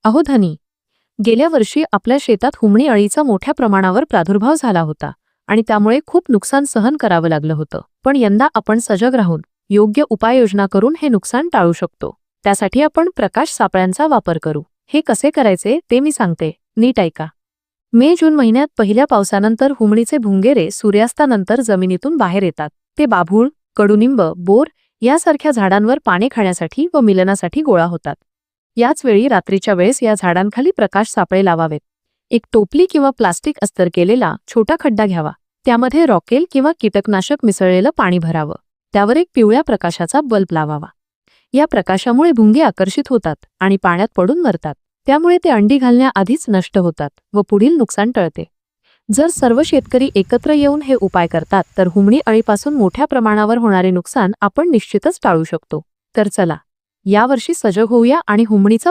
अहो धनी, गेल्या वर्षी आपल्या शेतात हुमणी अळीचा मोठ्या प्रमाणावर प्रादुर्भाव झाला होता आणि त्यामुळे खूप नुकसान सहन करावं लागलं होतं. पण यंदा आपण सजग राहून योग्य उपाययोजना करून हे नुकसान टाळू शकतो. त्यासाठी आपण प्रकाश सापळ्यांचा वापर करू. हे कसे करायचे ते मी सांगते, नीट ऐका. मे-जून महिन्यात पहिल्या पावसानंतर हुमणीचे भुंगेरे सूर्यास्तानंतर जमिनीतून बाहेर येतात. ते बाभूळ, कडुनिंब, बोर यासारख्या झाडांवर पाने खाण्यासाठी व मिलनासाठी गोळा होतात. याच वेळी रात्रीच्या वेळेस या झाडांखाली प्रकाश सापळे लावावेत. एक टोपली किंवा प्लास्टिक अस्तर केलेला छोटा खड्डा घ्यावा. त्यामध्ये रॉकेल किंवा कीटकनाशक मिसळलेलं पाणी भरावं. त्यावर एक पिवळ्या प्रकाशाचा बल्ब लावावा. या प्रकाशामुळे भुंगे आकर्षित होतात आणि पाण्यात पडून मरतात. त्यामुळे ते अंडी घालण्याआधीच नष्ट होतात व पुढील नुकसान टळते. जर सर्व शेतकरी एकत्र येऊन हे उपाय करतात तर हुमणी अळीपासून मोठ्या प्रमाणावर होणारे नुकसान आपण निश्चितच टाळू शकतो. तर चला, यावर्षी सजग होऊया आणि हुमणीचा